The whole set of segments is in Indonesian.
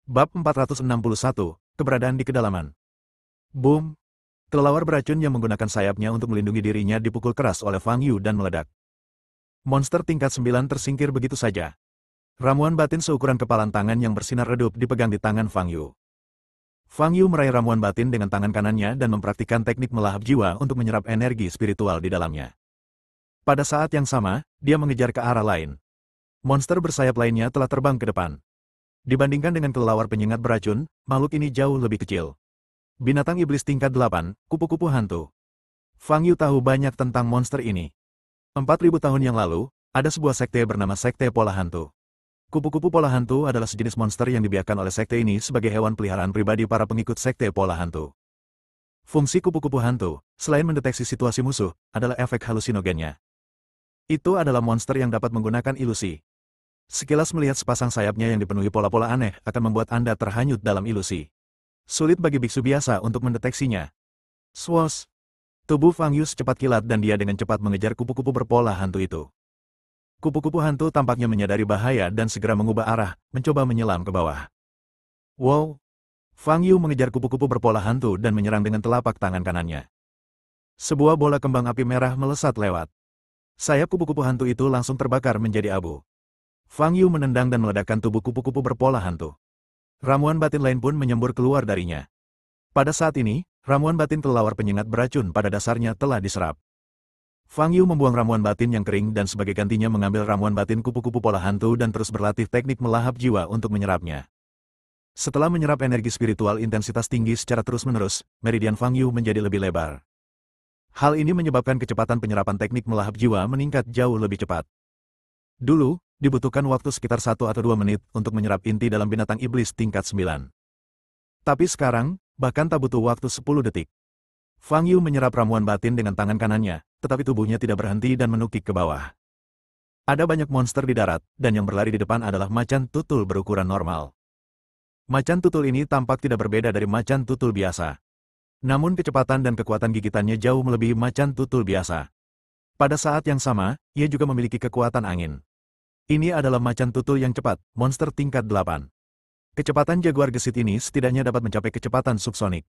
Bab 461, Keberadaan di Kedalaman. Boom! Kelelawar beracun yang menggunakan sayapnya untuk melindungi dirinya dipukul keras oleh Fang Yu dan meledak. Monster tingkat 9 tersingkir begitu saja. Ramuan batin seukuran kepalan tangan yang bersinar redup dipegang di tangan Fang Yu. Fang Yu meraih ramuan batin dengan tangan kanannya dan mempraktikkan teknik melahap jiwa untuk menyerap energi spiritual di dalamnya. Pada saat yang sama, dia mengejar ke arah lain. Monster bersayap lainnya telah terbang ke depan. Dibandingkan dengan kelelawar penyengat beracun, makhluk ini jauh lebih kecil. Binatang iblis tingkat 8, kupu-kupu hantu. Fang Yu tahu banyak tentang monster ini. 4.000 tahun yang lalu, ada sebuah sekte bernama Sekte Pola Hantu. Kupu-kupu pola hantu adalah sejenis monster yang dibiarkan oleh sekte ini sebagai hewan peliharaan pribadi para pengikut Sekte Pola Hantu. Fungsi kupu-kupu hantu, selain mendeteksi situasi musuh, adalah efek halusinogennya. Itu adalah monster yang dapat menggunakan ilusi. Sekilas melihat sepasang sayapnya yang dipenuhi pola-pola aneh akan membuat Anda terhanyut dalam ilusi. Sulit bagi biksu biasa untuk mendeteksinya. Swoosh! Tubuh Fang Yu secepat kilat dan dia dengan cepat mengejar kupu-kupu berpola hantu itu. Kupu-kupu hantu tampaknya menyadari bahaya dan segera mengubah arah, mencoba menyelam ke bawah. Wow! Fang Yu mengejar kupu-kupu berpola hantu dan menyerang dengan telapak tangan kanannya. Sebuah bola kembang api merah melesat lewat. Sayap kupu-kupu hantu itu langsung terbakar menjadi abu. Fang Yu menendang dan meledakkan tubuh kupu-kupu berpola hantu. Ramuan batin lain pun menyembur keluar darinya. Pada saat ini, ramuan batin kelelawar penyengat beracun pada dasarnya telah diserap. Fang Yu membuang ramuan batin yang kering dan sebagai gantinya mengambil ramuan batin kupu-kupu pola hantu dan terus berlatih teknik melahap jiwa untuk menyerapnya. Setelah menyerap energi spiritual intensitas tinggi secara terus-menerus, meridian Fang Yu menjadi lebih lebar. Hal ini menyebabkan kecepatan penyerapan teknik melahap jiwa meningkat jauh lebih cepat. Dulu, dibutuhkan waktu sekitar 1 atau 2 menit untuk menyerap inti dalam binatang iblis tingkat 9. Tapi sekarang, bahkan tak butuh waktu 10 detik. Fang Yu menyerap ramuan batin dengan tangan kanannya, tetapi tubuhnya tidak berhenti dan menukik ke bawah. Ada banyak monster di darat, dan yang berlari di depan adalah macan tutul berukuran normal. Macan tutul ini tampak tidak berbeda dari macan tutul biasa. Namun kecepatan dan kekuatan gigitannya jauh melebihi macan tutul biasa. Pada saat yang sama, ia juga memiliki kekuatan angin. Ini adalah macan tutul yang cepat, monster tingkat 8. Kecepatan jaguar gesit ini setidaknya dapat mencapai kecepatan subsonik.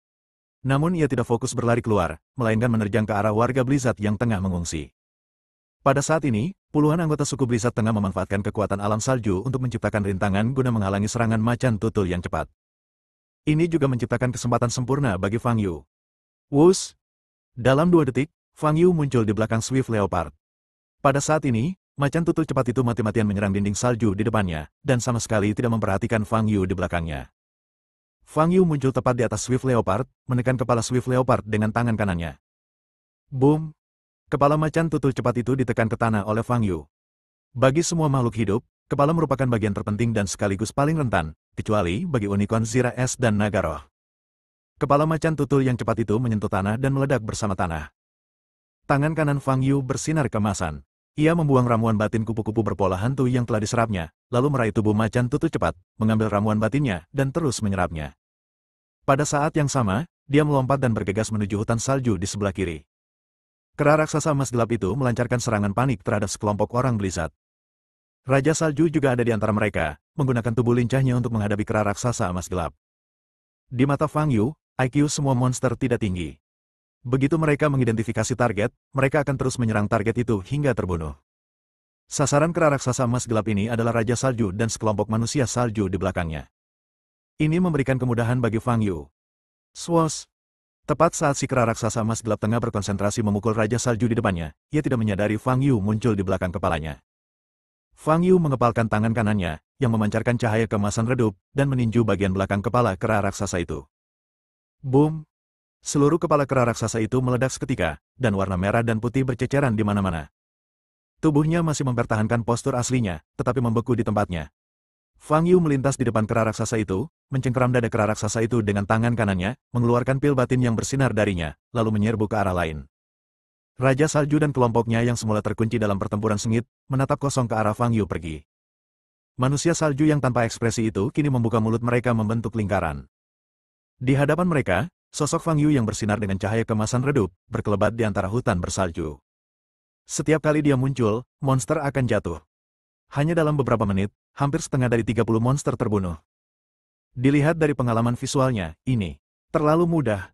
Namun ia tidak fokus berlari keluar, melainkan menerjang ke arah warga Blizzard yang tengah mengungsi. Pada saat ini, puluhan anggota suku Blizzard tengah memanfaatkan kekuatan alam salju untuk menciptakan rintangan guna menghalangi serangan macan tutul yang cepat. Ini juga menciptakan kesempatan sempurna bagi Fang Yu. Wush! Dalam 2 detik, Fang Yu muncul di belakang Swift Leopard. Pada saat ini, macan tutul cepat itu mati-matian menyerang dinding salju di depannya, dan sama sekali tidak memperhatikan Fang Yu di belakangnya. Fang Yu muncul tepat di atas Swift Leopard, menekan kepala Swift Leopard dengan tangan kanannya. Boom! Kepala macan tutul cepat itu ditekan ke tanah oleh Fang Yu. Bagi semua makhluk hidup, kepala merupakan bagian terpenting dan sekaligus paling rentan, kecuali bagi unicorn Zira S dan Nagaroh. Kepala macan tutul yang cepat itu menyentuh tanah dan meledak bersama tanah. Tangan kanan Fang Yu bersinar keemasan. Ia membuang ramuan batin kupu-kupu berpola hantu yang telah diserapnya, lalu meraih tubuh macan tutul cepat, mengambil ramuan batinnya, dan terus menyerapnya. Pada saat yang sama, dia melompat dan bergegas menuju hutan salju di sebelah kiri. Kera raksasa emas gelap itu melancarkan serangan panik terhadap sekelompok orang Blizzard. Raja salju juga ada di antara mereka, menggunakan tubuh lincahnya untuk menghadapi kera raksasa emas gelap. Di mata Fang Yu, IQ semua monster tidak tinggi. Begitu mereka mengidentifikasi target, mereka akan terus menyerang target itu hingga terbunuh. Sasaran kera raksasa emas gelap ini adalah Raja Salju dan sekelompok manusia salju di belakangnya. Ini memberikan kemudahan bagi Fang Yu. Swoosh! Tepat saat si kera raksasa emas gelap tengah berkonsentrasi memukul Raja Salju di depannya, ia tidak menyadari Fang Yu muncul di belakang kepalanya. Fang Yu mengepalkan tangan kanannya, yang memancarkan cahaya keemasan redup, dan meninju bagian belakang kepala kera raksasa itu. Boom! Seluruh kepala kera raksasa itu meledak seketika, dan warna merah dan putih berceceran di mana-mana. Tubuhnya masih mempertahankan postur aslinya, tetapi membeku di tempatnya. Fang Yu melintas di depan kera raksasa itu, mencengkeram dada kera raksasa itu dengan tangan kanannya, mengeluarkan pil batin yang bersinar darinya, lalu menyerbu ke arah lain. Raja Salju dan kelompoknya yang semula terkunci dalam pertempuran sengit, menatap kosong ke arah Fang Yu pergi. Manusia salju yang tanpa ekspresi itu kini membuka mulut mereka membentuk lingkaran. Di hadapan mereka, sosok Fang Yu yang bersinar dengan cahaya kemasan redup, berkelebat di antara hutan bersalju. Setiap kali dia muncul, monster akan jatuh. Hanya dalam beberapa menit, hampir setengah dari 30 monster terbunuh. Dilihat dari pengalaman visualnya, ini terlalu mudah.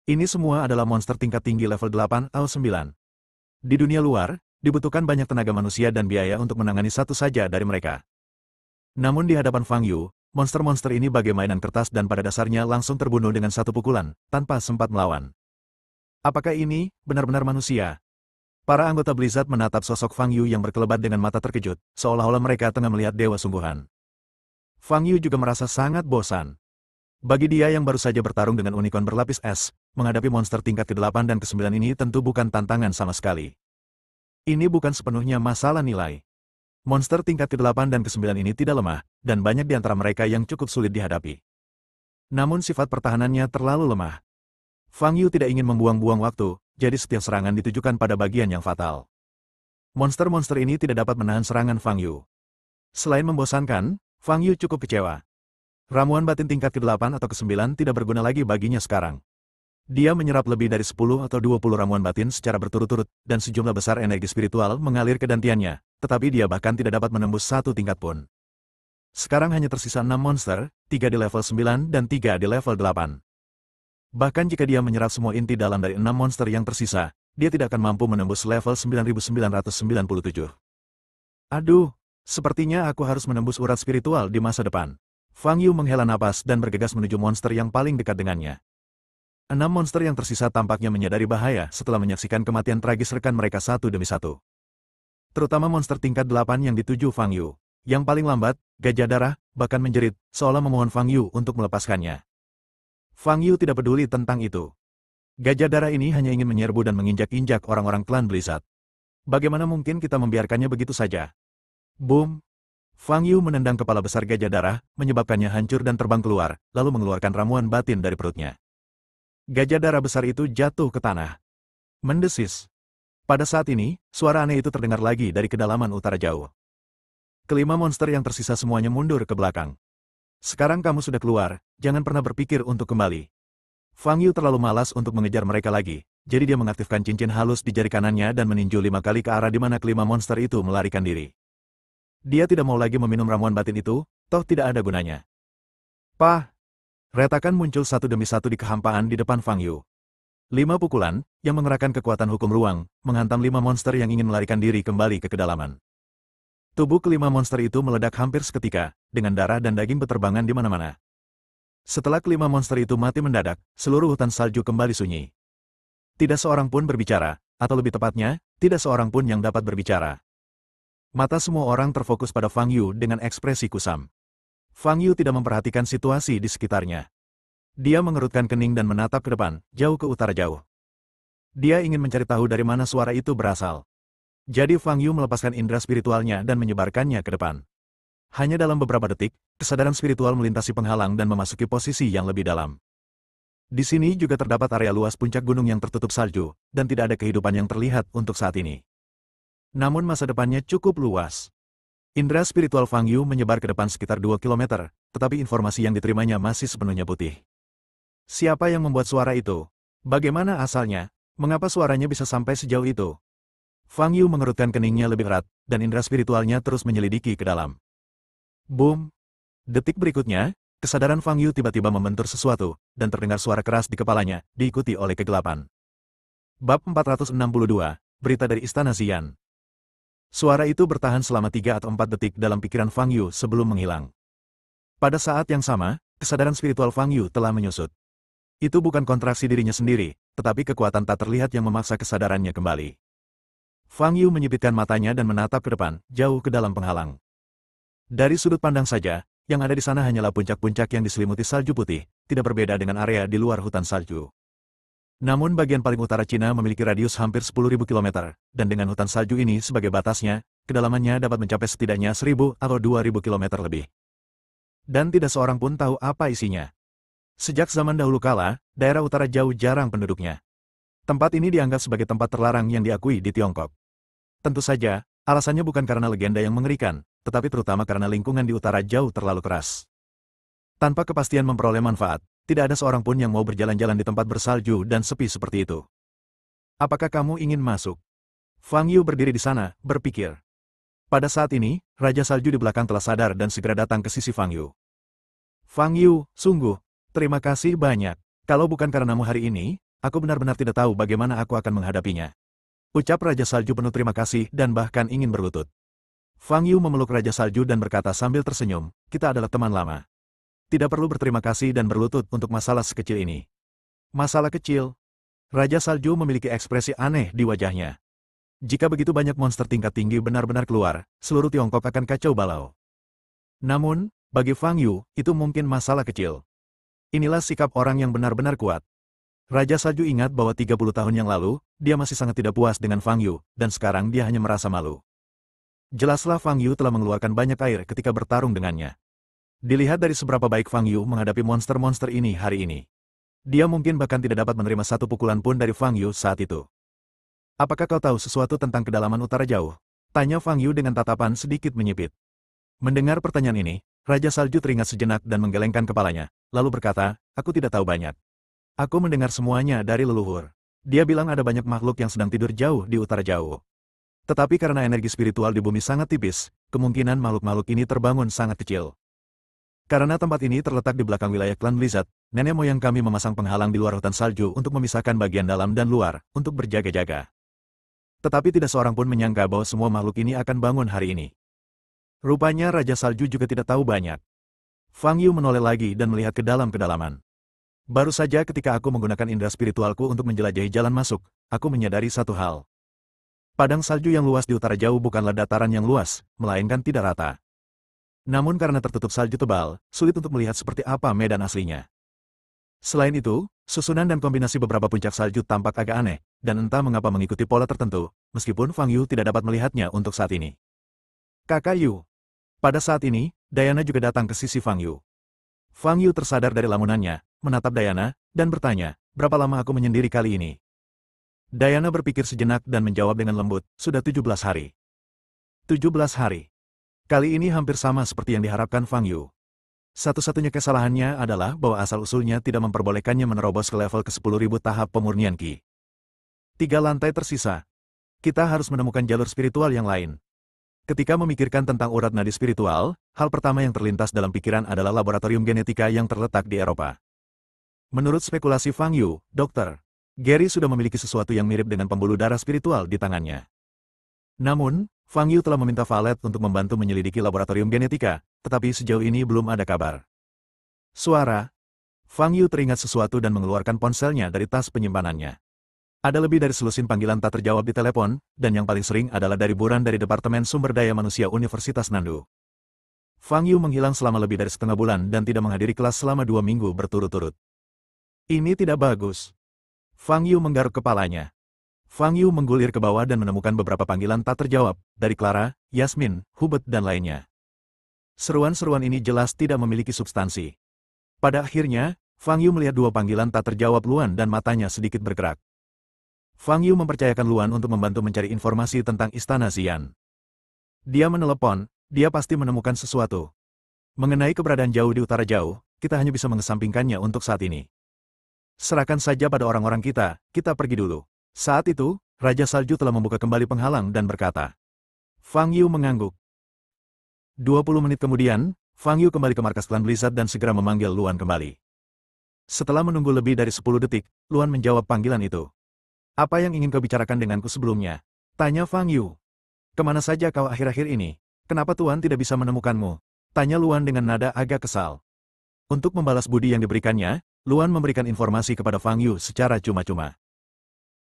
Ini semua adalah monster tingkat tinggi level 8 atau 9. Di dunia luar, dibutuhkan banyak tenaga manusia dan biaya untuk menangani satu saja dari mereka. Namun di hadapan Fang Yu, monster-monster ini bagai mainan kertas dan pada dasarnya langsung terbunuh dengan satu pukulan, tanpa sempat melawan. Apakah ini benar-benar manusia? Para anggota Blizzard menatap sosok Fang Yu yang berkelebat dengan mata terkejut, seolah-olah mereka tengah melihat dewa sungguhan. Fang Yu juga merasa sangat bosan. Bagi dia yang baru saja bertarung dengan unicorn berlapis es, menghadapi monster tingkat ke-8 dan ke-9 ini tentu bukan tantangan sama sekali. Ini bukan sepenuhnya masalah nilai. Monster tingkat ke-8 dan ke-9 ini tidak lemah, dan banyak di antara mereka yang cukup sulit dihadapi. Namun sifat pertahanannya terlalu lemah. Fang Yu tidak ingin membuang-buang waktu, jadi setiap serangan ditujukan pada bagian yang fatal. Monster-monster ini tidak dapat menahan serangan Fang Yu. Selain membosankan, Fang Yu cukup kecewa. Ramuan batin tingkat ke-8 atau ke-9 tidak berguna lagi baginya sekarang. Dia menyerap lebih dari 10 atau 20 ramuan batin secara berturut-turut, dan sejumlah besar energi spiritual mengalir ke dantiannya, tetapi dia bahkan tidak dapat menembus satu tingkat pun. Sekarang hanya tersisa 6 monster, 3 di level 9 dan 3 di level 8. Bahkan jika dia menyerap semua inti dalam dari 6 monster yang tersisa, dia tidak akan mampu menembus level 9997. Aduh, sepertinya aku harus menembus urat spiritual di masa depan. Fang Yu menghela napas dan bergegas menuju monster yang paling dekat dengannya. 6 monster yang tersisa tampaknya menyadari bahaya setelah menyaksikan kematian tragis rekan mereka satu demi satu. Terutama monster tingkat 8 yang dituju Fang Yu. Yang paling lambat, Gajah Darah, bahkan menjerit, seolah memohon Fang Yu untuk melepaskannya. Fang Yu tidak peduli tentang itu. Gajah Darah ini hanya ingin menyerbu dan menginjak-injak orang-orang klan Blizzard. Bagaimana mungkin kita membiarkannya begitu saja? Boom! Fang Yu menendang kepala besar Gajah Darah, menyebabkannya hancur dan terbang keluar, lalu mengeluarkan ramuan batin dari perutnya. Gajah Darah besar itu jatuh ke tanah. Mendesis. Pada saat ini, suara aneh itu terdengar lagi dari kedalaman utara jauh. Kelima monster yang tersisa semuanya mundur ke belakang. Sekarang kamu sudah keluar, jangan pernah berpikir untuk kembali. Fang Yu terlalu malas untuk mengejar mereka lagi, jadi dia mengaktifkan cincin halus di jari kanannya dan meninju 5 kali ke arah di mana kelima monster itu melarikan diri. Dia tidak mau lagi meminum ramuan batin itu, toh tidak ada gunanya. Pah! Retakan muncul satu demi satu di kehampaan di depan Fang Yu. 5 pukulan, yang mengerahkan kekuatan hukum ruang, menghantam 5 monster yang ingin melarikan diri kembali ke kedalaman. Tubuh kelima monster itu meledak hampir seketika, dengan darah dan daging beterbangan di mana-mana. Setelah kelima monster itu mati mendadak, seluruh hutan salju kembali sunyi. Tidak seorang pun berbicara, atau lebih tepatnya, tidak seorang pun yang dapat berbicara. Mata semua orang terfokus pada Fang Yu dengan ekspresi kusam. Fang Yu tidak memperhatikan situasi di sekitarnya. Dia mengerutkan kening dan menatap ke depan, jauh ke utara jauh. Dia ingin mencari tahu dari mana suara itu berasal. Jadi Fang Yu melepaskan indera spiritualnya dan menyebarkannya ke depan. Hanya dalam beberapa detik, kesadaran spiritual melintasi penghalang dan memasuki posisi yang lebih dalam. Di sini juga terdapat area luas puncak gunung yang tertutup salju, dan tidak ada kehidupan yang terlihat untuk saat ini. Namun masa depannya cukup luas. Indera spiritual Fang Yu menyebar ke depan sekitar 2 km, tetapi informasi yang diterimanya masih sepenuhnya putih. Siapa yang membuat suara itu? Bagaimana asalnya? Mengapa suaranya bisa sampai sejauh itu? Fang Yu mengerutkan keningnya lebih erat, dan indera spiritualnya terus menyelidiki ke dalam. Boom! Detik berikutnya, kesadaran Fang Yu tiba-tiba membentur sesuatu, dan terdengar suara keras di kepalanya, diikuti oleh kegelapan. Bab 462, Berita dari Istana Xian. Suara itu bertahan selama 3 atau 4 detik dalam pikiran Fang Yu sebelum menghilang. Pada saat yang sama, kesadaran spiritual Fang Yu telah menyusut. Itu bukan kontraksi dirinya sendiri, tetapi kekuatan tak terlihat yang memaksa kesadarannya kembali. Fang Yu menyipitkan matanya dan menatap ke depan, jauh ke dalam penghalang. Dari sudut pandang saja, yang ada di sana hanyalah puncak-puncak yang diselimuti salju putih, tidak berbeda dengan area di luar hutan salju. Namun bagian paling utara Cina memiliki radius hampir 10.000 km, dan dengan hutan salju ini sebagai batasnya, kedalamannya dapat mencapai setidaknya 1.000 atau 2.000 km lebih. Dan tidak seorang pun tahu apa isinya. Sejak zaman dahulu kala, daerah utara jauh jarang penduduknya. Tempat ini dianggap sebagai tempat terlarang yang diakui di Tiongkok. Tentu saja, alasannya bukan karena legenda yang mengerikan, tetapi terutama karena lingkungan di utara jauh terlalu keras. Tanpa kepastian memperoleh manfaat, tidak ada seorang pun yang mau berjalan-jalan di tempat bersalju dan sepi seperti itu. Apakah kamu ingin masuk? Fang Yu berdiri di sana, berpikir. Pada saat ini, Raja Salju di belakang telah sadar dan segera datang ke sisi Fang Yu. Fang Yu, sungguh, terima kasih banyak. Kalau bukan karenamu hari ini, aku benar-benar tidak tahu bagaimana aku akan menghadapinya. Ucap Raja Salju penuh terima kasih dan bahkan ingin berlutut. Fang Yu memeluk Raja Salju dan berkata sambil tersenyum, kita adalah teman lama. Tidak perlu berterima kasih dan berlutut untuk masalah sekecil ini. Masalah kecil? Raja Salju memiliki ekspresi aneh di wajahnya. Jika begitu banyak monster tingkat tinggi benar-benar keluar, seluruh Tiongkok akan kacau balau. Namun, bagi Fang Yu, itu mungkin masalah kecil. Inilah sikap orang yang benar-benar kuat. Raja Salju ingat bahwa 30 tahun yang lalu, dia masih sangat tidak puas dengan Fang Yu, dan sekarang dia hanya merasa malu. Jelaslah Fang Yu telah mengeluarkan banyak air ketika bertarung dengannya. Dilihat dari seberapa baik Fang Yu menghadapi monster-monster ini hari ini. Dia mungkin bahkan tidak dapat menerima satu pukulan pun dari Fang Yu saat itu. Apakah kau tahu sesuatu tentang kedalaman utara jauh? Tanya Fang Yu dengan tatapan sedikit menyipit. Mendengar pertanyaan ini, Raja Salju teringat sejenak dan menggelengkan kepalanya, lalu berkata, aku tidak tahu banyak. Aku mendengar semuanya dari leluhur. Dia bilang ada banyak makhluk yang sedang tidur jauh di utara jauh. Tetapi karena energi spiritual di bumi sangat tipis, kemungkinan makhluk-makhluk ini terbangun sangat kecil. Karena tempat ini terletak di belakang wilayah klan Blizzard, nenek moyang kami memasang penghalang di luar hutan salju untuk memisahkan bagian dalam dan luar, untuk berjaga-jaga. Tetapi tidak seorang pun menyangka bahwa semua makhluk ini akan bangun hari ini. Rupanya Raja Salju juga tidak tahu banyak. Fang Yu menoleh lagi dan melihat ke dalam kedalaman. Baru saja ketika aku menggunakan indera spiritualku untuk menjelajahi jalan masuk, aku menyadari satu hal. Padang salju yang luas di utara jauh bukanlah dataran yang luas, melainkan tidak rata. Namun karena tertutup salju tebal, sulit untuk melihat seperti apa medan aslinya. Selain itu, susunan dan kombinasi beberapa puncak salju tampak agak aneh, dan entah mengapa mengikuti pola tertentu, meskipun Fang Yu tidak dapat melihatnya untuk saat ini. Kakak Yu. Pada saat ini, Diana juga datang ke sisi Fang Yu. Fang Yu tersadar dari lamunannya, menatap Diana, dan bertanya, berapa lama aku menyendiri kali ini? Diana berpikir sejenak dan menjawab dengan lembut, sudah 17 hari. 17 hari. Kali ini hampir sama seperti yang diharapkan Fang Yu. Satu-satunya kesalahannya adalah bahwa asal-usulnya tidak memperbolehkannya menerobos ke level ke-10.000 tahap pemurnian Qi. 3 lantai tersisa. Kita harus menemukan jalur spiritual yang lain. Ketika memikirkan tentang urat nadi spiritual, hal pertama yang terlintas dalam pikiran adalah laboratorium genetika yang terletak di Eropa. Menurut spekulasi Fang Yu, Dr. Gary sudah memiliki sesuatu yang mirip dengan pembuluh darah spiritual di tangannya. Namun, Fang Yu telah meminta Valet untuk membantu menyelidiki laboratorium genetika, tetapi sejauh ini belum ada kabar. Suara. Fang Yu teringat sesuatu dan mengeluarkan ponselnya dari tas penyimpanannya. Ada lebih dari selusin panggilan tak terjawab di telepon, dan yang paling sering adalah dari buran dari Departemen Sumber Daya Manusia Universitas Nandu. Fang Yu menghilang selama lebih dari setengah bulan dan tidak menghadiri kelas selama 2 minggu berturut-turut. Ini tidak bagus. Fang Yu menggaruk kepalanya. Fang Yu menggulir ke bawah dan menemukan beberapa panggilan tak terjawab, dari Clara, Yasmin, Hubert dan lainnya. Seruan-seruan ini jelas tidak memiliki substansi. Pada akhirnya, Fang Yu melihat 2 panggilan tak terjawab Luan dan matanya sedikit bergerak. Fang Yu mempercayakan Luan untuk membantu mencari informasi tentang Istana Xian. Dia menelepon, dia pasti menemukan sesuatu. Mengenai keberadaan jauh di utara jauh, kita hanya bisa mengesampingkannya untuk saat ini. Serahkan saja pada orang-orang kita pergi dulu. Saat itu, Raja Salju telah membuka kembali penghalang dan berkata. Fang Yu mengangguk. 20 menit kemudian, Fang Yu kembali ke markas klan Blizzard dan segera memanggil Luan kembali. Setelah menunggu lebih dari 10 detik, Luan menjawab panggilan itu. Apa yang ingin kau bicarakan denganku sebelumnya? Tanya Fang Yu. Kemana saja kau akhir-akhir ini? Kenapa Tuan tidak bisa menemukanmu? Tanya Luan dengan nada agak kesal. Untuk membalas budi yang diberikannya, Luan memberikan informasi kepada Fang Yu secara cuma-cuma.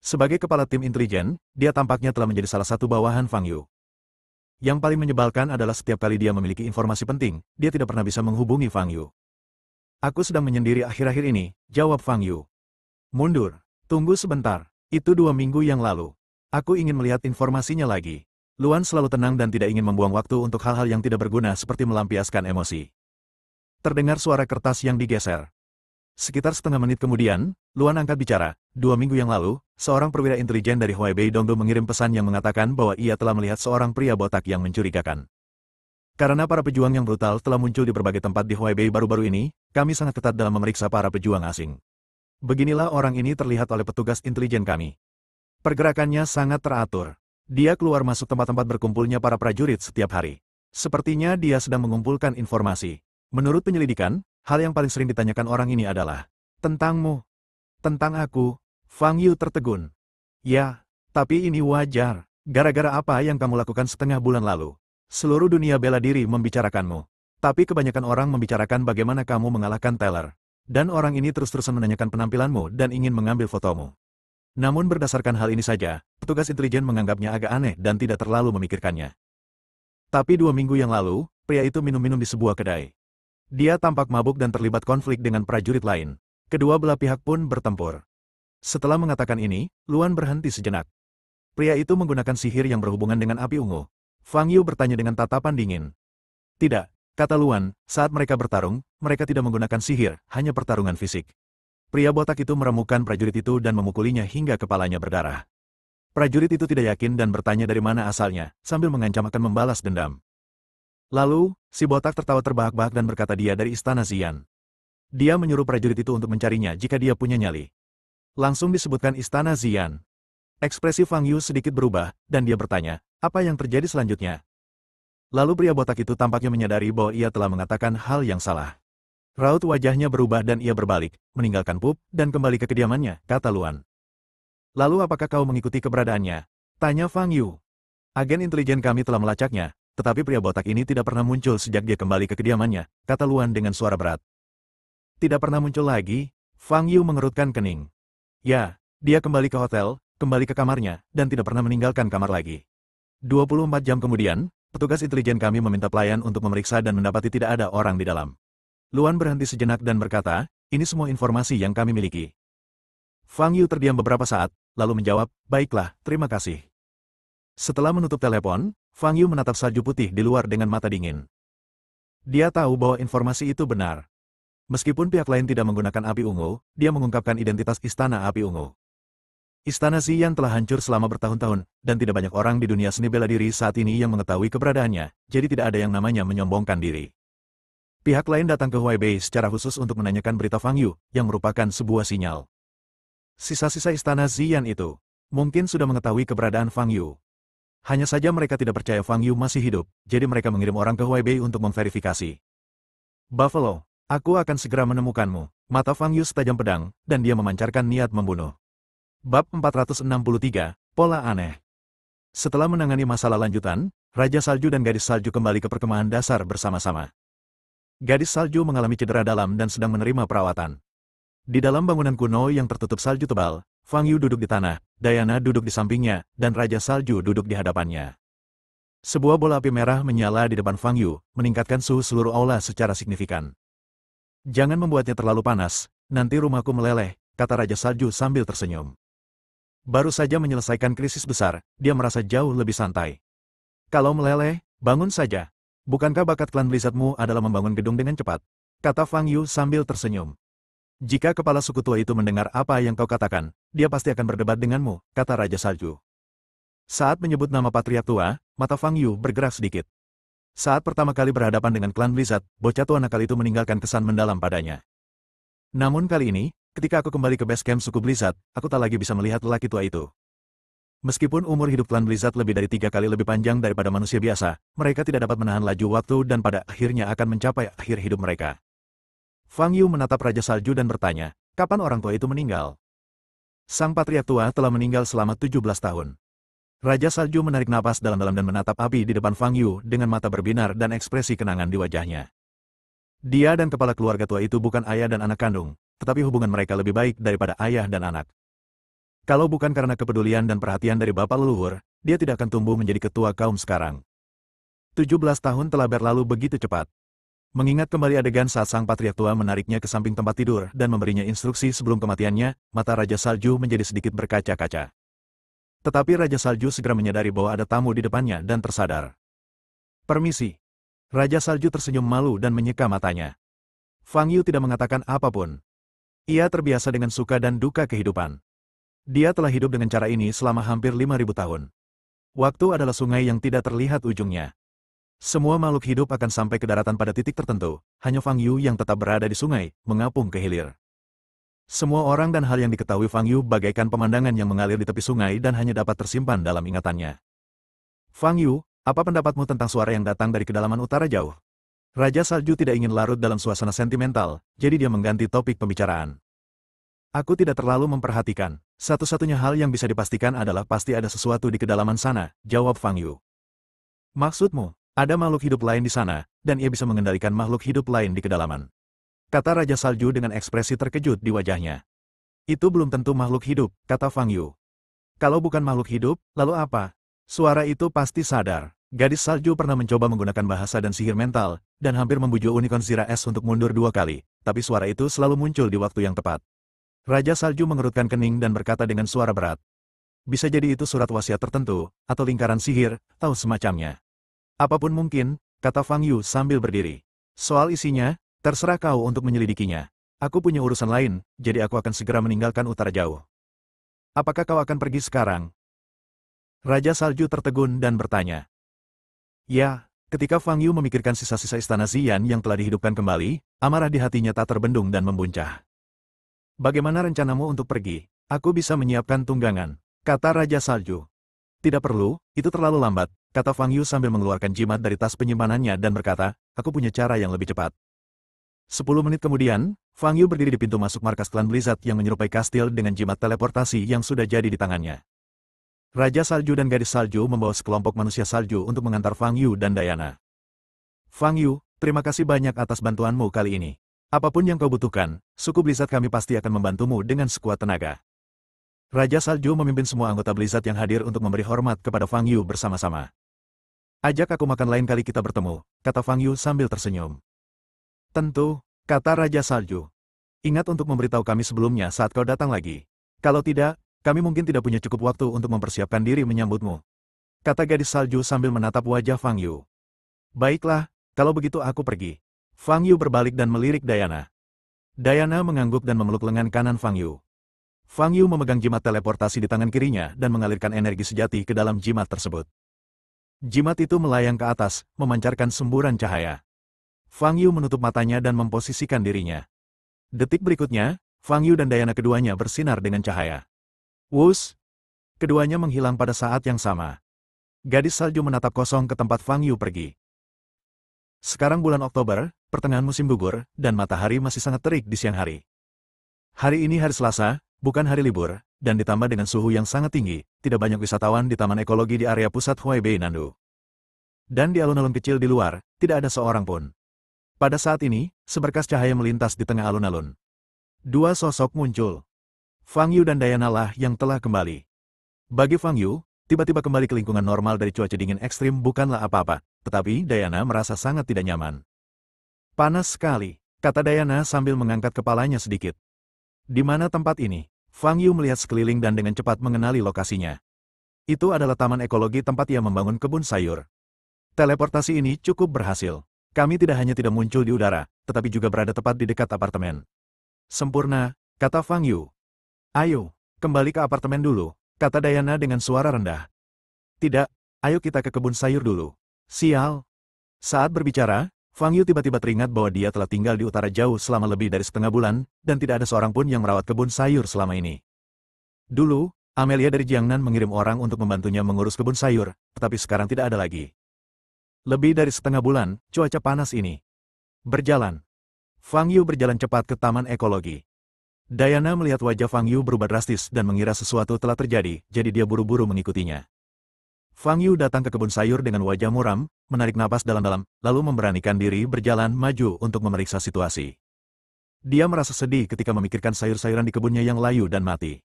Sebagai kepala tim intelijen, dia tampaknya telah menjadi salah satu bawahan Fang Yu. Yang paling menyebalkan adalah setiap kali dia memiliki informasi penting, dia tidak pernah bisa menghubungi Fang Yu. Aku sedang menyendiri akhir-akhir ini, jawab Fang Yu. Mundur. Tunggu sebentar. Itu 2 minggu yang lalu. Aku ingin melihat informasinya lagi. Luan selalu tenang dan tidak ingin membuang waktu untuk hal-hal yang tidak berguna seperti melampiaskan emosi. Terdengar suara kertas yang digeser. Sekitar setengah menit kemudian, Luan angkat bicara. 2 minggu yang lalu, seorang perwira intelijen dari Huaibei Dongdu mengirim pesan yang mengatakan bahwa ia telah melihat seorang pria botak yang mencurigakan. Karena para pejuang yang brutal telah muncul di berbagai tempat di Huaibei baru-baru ini, kami sangat ketat dalam memeriksa para pejuang asing. Beginilah orang ini terlihat oleh petugas intelijen kami. Pergerakannya sangat teratur. Dia keluar masuk tempat-tempat berkumpulnya para prajurit setiap hari. Sepertinya dia sedang mengumpulkan informasi. Menurut penyelidikan, Hal yang paling sering ditanyakan orang ini adalah, tentangmu. Tentang aku. Fang Yu tertegun. Ya, tapi ini wajar. Gara-gara apa yang kamu lakukan setengah bulan lalu. Seluruh dunia bela diri membicarakanmu. Tapi kebanyakan orang membicarakan bagaimana kamu mengalahkan Taylor. Dan orang ini terus-terusan menanyakan penampilanmu dan ingin mengambil fotomu. Namun berdasarkan hal ini saja, petugas intelijen menganggapnya agak aneh dan tidak terlalu memikirkannya. Tapi 2 minggu yang lalu, pria itu minum-minum di sebuah kedai. Dia tampak mabuk dan terlibat konflik dengan prajurit lain. Kedua belah pihak pun bertempur. Setelah mengatakan ini, Luan berhenti sejenak. Pria itu menggunakan sihir yang berhubungan dengan api ungu. Fang Yu bertanya dengan tatapan dingin. Tidak, kata Luan, saat mereka bertarung, mereka tidak menggunakan sihir, hanya pertarungan fisik. Pria botak itu meremukkan prajurit itu dan memukulinya hingga kepalanya berdarah. Prajurit itu tidak yakin dan bertanya dari mana asalnya, sambil mengancam akan membalas dendam. Lalu, si botak tertawa terbahak-bahak dan berkata dia dari Istana Xian. Dia menyuruh prajurit itu untuk mencarinya jika dia punya nyali. Langsung disebutkan Istana Xian. Ekspresi Fang Yu sedikit berubah, dan dia bertanya, apa yang terjadi selanjutnya? Lalu pria botak itu tampaknya menyadari bahwa ia telah mengatakan hal yang salah. Raut wajahnya berubah dan ia berbalik, meninggalkan pub, dan kembali ke kediamannya, kata Luan. Lalu apakah kau mengikuti keberadaannya? Tanya Fang Yu. Agen intelijen kami telah melacaknya, tetapi pria botak ini tidak pernah muncul sejak dia kembali ke kediamannya, kata Luan dengan suara berat. Tidak pernah muncul lagi? Fang Yu mengerutkan kening. Ya, dia kembali ke hotel, kembali ke kamarnya, dan tidak pernah meninggalkan kamar lagi. 24 jam kemudian, petugas intelijen kami meminta pelayan untuk memeriksa dan mendapati tidak ada orang di dalam. Luan berhenti sejenak dan berkata, ini semua informasi yang kami miliki. Fang Yu terdiam beberapa saat, lalu menjawab, baiklah, terima kasih. Setelah menutup telepon, Fang Yu menatap salju putih di luar dengan mata dingin. Dia tahu bahwa informasi itu benar. Meskipun pihak lain tidak menggunakan api ungu, dia mengungkapkan identitas Istana Api Ungu. Istana Xian telah hancur selama bertahun-tahun, dan tidak banyak orang di dunia seni bela diri saat ini yang mengetahui keberadaannya, jadi tidak ada yang namanya menyombongkan diri. Pihak lain datang ke Huaibei secara khusus untuk menanyakan berita Fang Yu, yang merupakan sebuah sinyal. Sisa-sisa Istana Xian itu, mungkin sudah mengetahui keberadaan Fang Yu. Hanya saja mereka tidak percaya Fang Yu masih hidup, jadi mereka mengirim orang ke Huaibei untuk memverifikasi. Buffalo, aku akan segera menemukanmu. Mata Fang Yu setajam pedang, dan dia memancarkan niat membunuh. Bab 463, Pola Aneh. Setelah menangani masalah lanjutan, Raja Salju dan Gadis Salju kembali ke perkemahan dasar bersama-sama. Gadis Salju mengalami cedera dalam dan sedang menerima perawatan. Di dalam bangunan kuno yang tertutup salju tebal, Fang Yu duduk di tanah, Diana duduk di sampingnya, dan Raja Salju duduk di hadapannya. Sebuah bola api merah menyala di depan Fang Yu, meningkatkan suhu seluruh aula secara signifikan. Jangan membuatnya terlalu panas, nanti rumahku meleleh, kata Raja Salju sambil tersenyum. Baru saja menyelesaikan krisis besar, dia merasa jauh lebih santai. Kalau meleleh, bangun saja. Bukankah bakat klan Blizzardmu adalah membangun gedung dengan cepat? Kata Fang Yu sambil tersenyum. Jika kepala suku tua itu mendengar apa yang kau katakan, dia pasti akan berdebat denganmu, kata Raja Salju. Saat menyebut nama patriark tua, mata Fang Yu bergerak sedikit. Saat pertama kali berhadapan dengan klan Blizzard, bocah tua nakal itu meninggalkan kesan mendalam padanya. Namun kali ini, ketika aku kembali ke base camp suku Blizzard, aku tak lagi bisa melihat lelaki tua itu. Meskipun umur hidup klan Blizzard lebih dari 3 kali lebih panjang daripada manusia biasa, mereka tidak dapat menahan laju waktu dan pada akhirnya akan mencapai akhir hidup mereka. Fang Yu menatap Raja Salju dan bertanya, kapan orang tua itu meninggal? Sang patriark tua telah meninggal selama 17 tahun. Raja Salju menarik napas dalam-dalam dan menatap api di depan Fang Yu dengan mata berbinar dan ekspresi kenangan di wajahnya. Dia dan kepala keluarga tua itu bukan ayah dan anak kandung, tetapi hubungan mereka lebih baik daripada ayah dan anak. Kalau bukan karena kepedulian dan perhatian dari bapak leluhur, dia tidak akan tumbuh menjadi ketua kaum sekarang. 17 tahun telah berlalu begitu cepat. Mengingat kembali adegan saat sang patriark tua menariknya ke samping tempat tidur dan memberinya instruksi sebelum kematiannya, mata Raja Salju menjadi sedikit berkaca-kaca. Tetapi Raja Salju segera menyadari bahwa ada tamu di depannya dan tersadar. Permisi. Raja Salju tersenyum malu dan menyeka matanya. Fang Yu tidak mengatakan apapun. Ia terbiasa dengan suka dan duka kehidupan. Dia telah hidup dengan cara ini selama hampir 5.000 tahun. Waktu adalah sungai yang tidak terlihat ujungnya. Semua makhluk hidup akan sampai ke daratan pada titik tertentu, hanya Fang Yu yang tetap berada di sungai, mengapung ke hilir. Semua orang dan hal yang diketahui Fang Yu bagaikan pemandangan yang mengalir di tepi sungai dan hanya dapat tersimpan dalam ingatannya. Fang Yu, apa pendapatmu tentang suara yang datang dari kedalaman utara jauh? Raja Salju tidak ingin larut dalam suasana sentimental, jadi dia mengganti topik pembicaraan. Aku tidak terlalu memperhatikan. Satu-satunya hal yang bisa dipastikan adalah pasti ada sesuatu di kedalaman sana, jawab Fang Yu. Maksudmu, ada makhluk hidup lain di sana, dan ia bisa mengendalikan makhluk hidup lain di kedalaman. Kata Raja Salju dengan ekspresi terkejut di wajahnya. Itu belum tentu makhluk hidup, kata Fang Yu. Kalau bukan makhluk hidup, lalu apa? Suara itu pasti sadar. Gadis salju pernah mencoba menggunakan bahasa dan sihir mental, dan hampir membujuk unicorn Zira S untuk mundur 2 kali, tapi suara itu selalu muncul di waktu yang tepat. Raja Salju mengerutkan kening dan berkata dengan suara berat. Bisa jadi itu surat wasiat tertentu, atau lingkaran sihir, atau semacamnya. Apapun mungkin, kata Fang Yu sambil berdiri. Soal isinya, terserah kau untuk menyelidikinya. Aku punya urusan lain, jadi aku akan segera meninggalkan utara jauh. Apakah kau akan pergi sekarang? Raja Salju tertegun dan bertanya. Ya, ketika Fang Yu memikirkan sisa-sisa istana Xian yang telah dihidupkan kembali, amarah di hatinya tak terbendung dan membuncah. Bagaimana rencanamu untuk pergi? Aku bisa menyiapkan tunggangan, kata Raja Salju. Tidak perlu, itu terlalu lambat, kata Fang Yu sambil mengeluarkan jimat dari tas penyimpanannya dan berkata, aku punya cara yang lebih cepat. 10 menit kemudian, Fang Yu berdiri di pintu masuk markas klan Blizzard yang menyerupai kastil dengan jimat teleportasi yang sudah jadi di tangannya. Raja Salju dan Gadis Salju membawa sekelompok manusia salju untuk mengantar Fang Yu dan Diana. Fang Yu, terima kasih banyak atas bantuanmu kali ini. Apapun yang kau butuhkan, suku Blizzard kami pasti akan membantumu dengan sekuat tenaga. Raja Salju memimpin semua anggota Blizzard yang hadir untuk memberi hormat kepada Fang Yu bersama-sama. Ajak aku makan lain kali kita bertemu, kata Fang Yu sambil tersenyum. Tentu, kata Raja Salju. Ingat untuk memberitahu kami sebelumnya saat kau datang lagi. Kalau tidak, kami mungkin tidak punya cukup waktu untuk mempersiapkan diri menyambutmu. Kata Gadis Salju sambil menatap wajah Fang Yu. Baiklah, kalau begitu aku pergi. Fang Yu berbalik dan melirik Diana. Diana mengangguk dan memeluk lengan kanan Fang Yu. Fang Yu memegang jimat teleportasi di tangan kirinya dan mengalirkan energi sejati ke dalam jimat tersebut. Jimat itu melayang ke atas, memancarkan semburan cahaya. Fang Yu menutup matanya dan memposisikan dirinya. Detik berikutnya, Fang Yu dan Diana keduanya bersinar dengan cahaya. Wus! Keduanya menghilang pada saat yang sama. Gadis salju menatap kosong ke tempat Fang Yu pergi. Sekarang bulan Oktober, pertengahan musim gugur, dan matahari masih sangat terik di siang hari. Hari ini hari Selasa, bukan hari libur, dan ditambah dengan suhu yang sangat tinggi, tidak banyak wisatawan di Taman Ekologi di area pusat Huaibei Nandu. Dan di alun-alun kecil di luar, tidak ada seorang pun. Pada saat ini, seberkas cahaya melintas di tengah alun-alun. 2 sosok muncul. Fang Yu dan Diana lah yang telah kembali. Bagi Fang Yu, tiba-tiba kembali ke lingkungan normal dari cuaca dingin ekstrim bukanlah apa-apa, tetapi Diana merasa sangat tidak nyaman. Panas sekali, kata Diana sambil mengangkat kepalanya sedikit. Di mana tempat ini? Fang Yu melihat sekeliling dan dengan cepat mengenali lokasinya. Itu adalah taman ekologi tempat ia membangun kebun sayur. Teleportasi ini cukup berhasil. Kami tidak hanya tidak muncul di udara, tetapi juga berada tepat di dekat apartemen. Sempurna, kata Fang Yu. Ayo, kembali ke apartemen dulu, kata Diana dengan suara rendah. Tidak, ayo kita ke kebun sayur dulu. Sial. Saat berbicara, Fang Yu tiba-tiba teringat bahwa dia telah tinggal di utara jauh selama lebih dari setengah bulan, dan tidak ada seorang pun yang merawat kebun sayur selama ini. Dulu, Amelia dari Jiangnan mengirim orang untuk membantunya mengurus kebun sayur, tetapi sekarang tidak ada lagi. Lebih dari setengah bulan, cuaca panas ini. Berjalan. Fang Yu berjalan cepat ke taman ekologi. Diana melihat wajah Fang Yu berubah drastis dan mengira sesuatu telah terjadi, jadi dia buru-buru mengikutinya. Fang Yu datang ke kebun sayur dengan wajah muram, menarik napas dalam-dalam, lalu memberanikan diri berjalan maju untuk memeriksa situasi. Dia merasa sedih ketika memikirkan sayur-sayuran di kebunnya yang layu dan mati.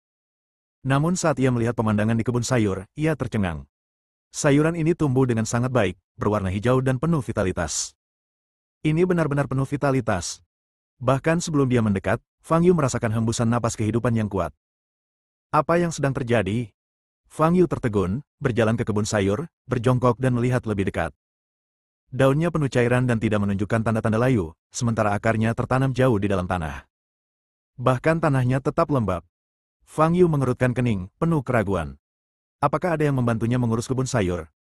Namun saat ia melihat pemandangan di kebun sayur, ia tercengang. Sayuran ini tumbuh dengan sangat baik, berwarna hijau dan penuh vitalitas. Ini benar-benar penuh vitalitas. Bahkan sebelum dia mendekat, Fang Yu merasakan hembusan napas kehidupan yang kuat. Apa yang sedang terjadi? Fang Yu tertegun, berjalan ke kebun sayur, berjongkok dan melihat lebih dekat. Daunnya penuh cairan dan tidak menunjukkan tanda-tanda layu, sementara akarnya tertanam jauh di dalam tanah. Bahkan tanahnya tetap lembab. Fang Yu mengerutkan kening, penuh keraguan. Apakah ada yang membantunya mengurus kebun sayur?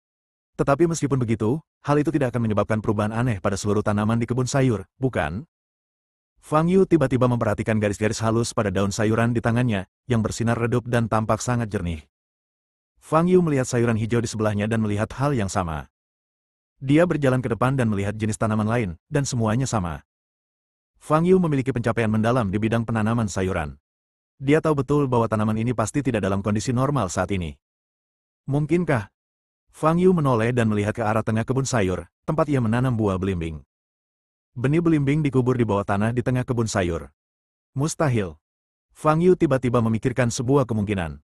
Tetapi meskipun begitu, hal itu tidak akan menyebabkan perubahan aneh pada seluruh tanaman di kebun sayur, bukan? Fang Yu tiba-tiba memperhatikan garis-garis halus pada daun sayuran di tangannya, yang bersinar redup dan tampak sangat jernih. Fang Yu melihat sayuran hijau di sebelahnya dan melihat hal yang sama. Dia berjalan ke depan dan melihat jenis tanaman lain, dan semuanya sama. Fang Yu memiliki pencapaian mendalam di bidang penanaman sayuran. Dia tahu betul bahwa tanaman ini pasti tidak dalam kondisi normal saat ini. Mungkinkah? Fang Yu menoleh dan melihat ke arah tengah kebun sayur, tempat ia menanam buah belimbing. Benih belimbing dikubur di bawah tanah di tengah kebun sayur. Mustahil. Fang Yu tiba-tiba memikirkan sebuah kemungkinan.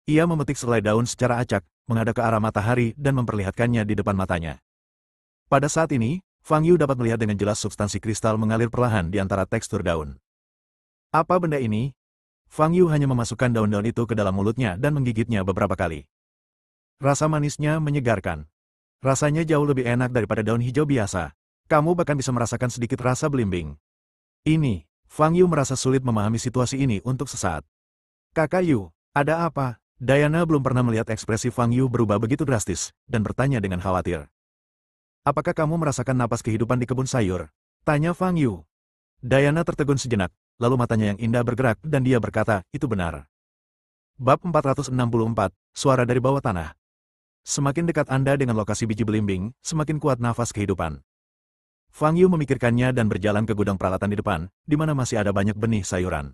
Ia memetik selai daun secara acak, menghadap ke arah matahari dan memperlihatkannya di depan matanya. Pada saat ini, Fang Yu dapat melihat dengan jelas substansi kristal mengalir perlahan di antara tekstur daun. Apa benda ini? Fang Yu hanya memasukkan daun-daun itu ke dalam mulutnya dan menggigitnya beberapa kali. Rasa manisnya menyegarkan. Rasanya jauh lebih enak daripada daun hijau biasa. Kamu bahkan bisa merasakan sedikit rasa belimbing. Ini, Fang Yu merasa sulit memahami situasi ini untuk sesaat. Kakak Yu, ada apa? Diana belum pernah melihat ekspresi Fang Yu berubah begitu drastis, dan bertanya dengan khawatir. Apakah kamu merasakan napas kehidupan di kebun sayur? Tanya Fang Yu. Diana tertegun sejenak, lalu matanya yang indah bergerak dan dia berkata, itu benar. Bab 464, Suara dari Bawah Tanah. Semakin dekat Anda dengan lokasi biji belimbing, semakin kuat nafas kehidupan. Fang Yu memikirkannya dan berjalan ke gudang peralatan di depan, di mana masih ada banyak benih sayuran.